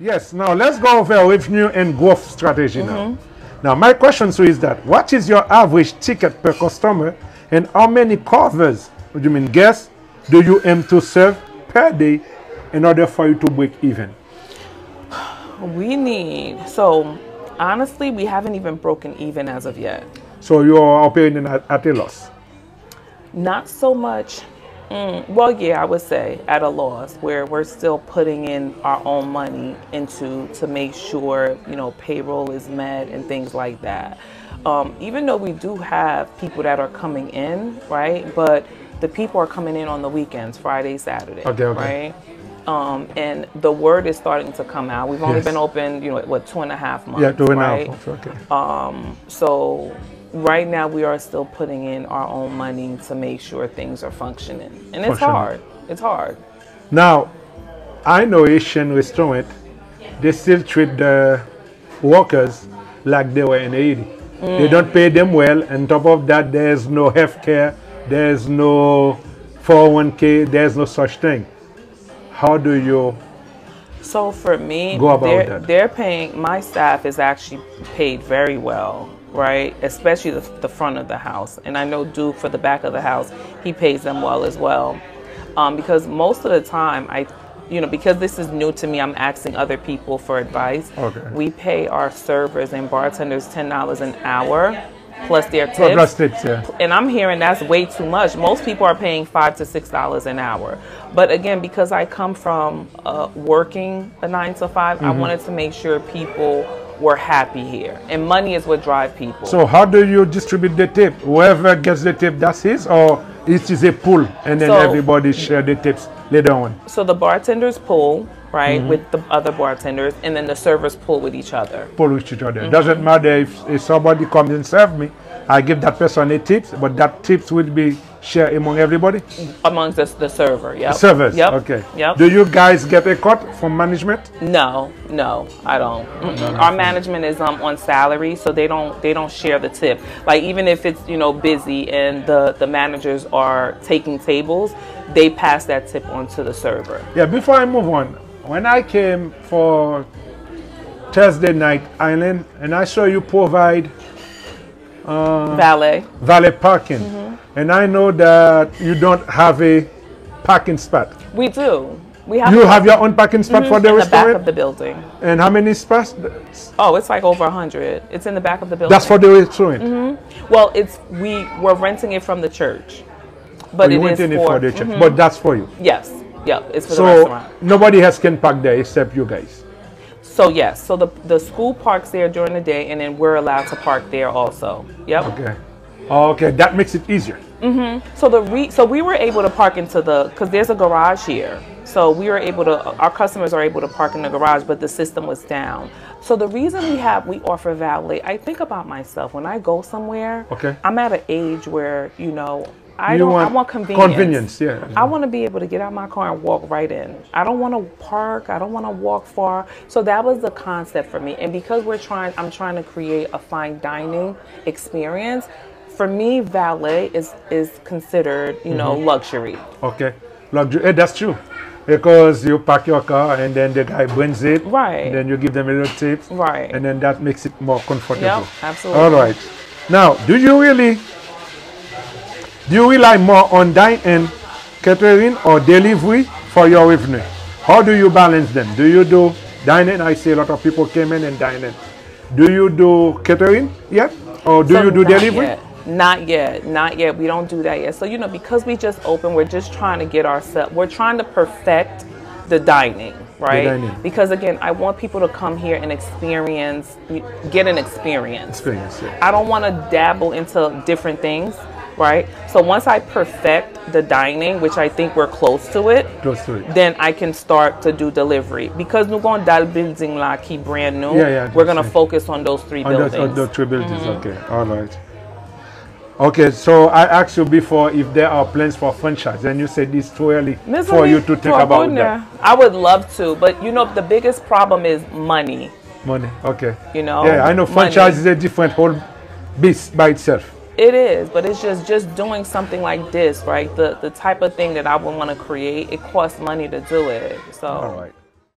Yes, now let's go over revenue and growth strategy now. Now, my question to you is that what is your average ticket per customer and how many covers, what do you mean guests, do you aim to serve per day in order for you to break even? So honestly, we haven't even broken even as of yet. So you are operating at a loss? Not so much. Well, yeah, I would say at a loss, where we're still putting in our own money to make sure, you know, payroll is met and things like that. Even though we do have people that are coming in, right? But the people are coming in on the weekends, Friday, Saturday, right? And the word is starting to come out. We've only been open, you know, what, 2.5 months, yeah, 2.5 right? months, okay. So right now we are still putting in our own money to make sure things are functioning. And it's hard. It's hard. Now, I know Asian restaurant, they still treat the workers like they were in Haiti. They don't pay them well. On top of that, there's no health care, there's no 401k, there's no such thing. How do you So for me, go about that? They're paying, my staff is actually paid very well, right? Especially the front of the house. And I know Duke for the back of the house, he pays them well as well. Because most of the time, because this is new to me, I'm asking other people for advice. Okay. We pay our servers and bartenders $10 an hour plus their tips. Plus tips, yeah. And I'm hearing that's way too much. Most people are paying $5 to $6 an hour. But again, because I come from working a 9 to 5, I wanted to make sure people were happy here. And money is what drives people. So how do you distribute the tip? Whoever gets the tip, that's his, or it is a pool and then everybody share the tips later on? So the bartenders pool, right, with the other bartenders, and then the servers pool with each other. Pool with each other. Doesn't matter if somebody comes and serve me, I give that person a tip, but that tips will be shared among everybody? Amongst the server, yep. Servers, yep. Okay. Yep. Do you guys get a cut from management? No, I don't. Our management is on salary, so they don't share the tip. Like even if it's busy and the managers are taking tables, they pass that tip on to the server. Yeah. Before I move on, when I came for Thursday Night Island, and I saw you provide valet parking, and I know that you don't have a parking spot. We do. We have. You have your own parking spot for the in restaurant? the back of the building. And how many spots? Oh, it's like over 100. It's in the back of the building. That's for the restaurant. Well, we're renting it from the church, but it is for the church. But that's for you. Yes. Yep. It's for the restaurant. So nobody else can park there except you guys. So yes, so the school parks there during the day, and then we're allowed to park there also. Yep. Okay. Okay, that makes it easier. So we were able to park into because there's a garage here. So we were able to, our customers are able to park in the garage, but the system was down. So the reason we offer valet, I think about myself when I go somewhere. Okay. I'm at an age where I want convenience. Convenience, yeah. I want to be able to get out my car and walk right in. I don't want to park. I don't want to walk far. So that was the concept for me. And because I'm trying to create a fine dining experience. For me, valet is considered, luxury. Okay, luxury. That's true, because you park your car and then the guy brings it. Right. And then you give them a little tip. Right. And then that makes it more comfortable. Yep, absolutely. All right. Now, do you rely more on dine-in, catering, or delivery for your revenue? How do you balance them? Do you do dine-in? I see a lot of people came in and dine in. Do you do catering yet, or do you do delivery? Yet. Not yet. We don't do that yet. So, because we just opened, we're just trying to we're trying to perfect the dining, right? The dining. Because again, I want people to come here and get an experience. Yeah. I don't want to dabble into different things, right? So once I perfect the dining, which I think we're close to it, then I can start to do delivery. Because we're going to building like brand new, we're going to focus on those three buildings. Those three buildings, okay. All right. Okay, so I asked you before if there are plans for franchise, and you said it's too early for you to think about that. I would love to, but the biggest problem is money. Money, okay. Yeah, I know franchise is a different whole beast by itself. It is, but it's just doing something like this, right? The type of thing that I would want to create, it costs money to do it. So. All right.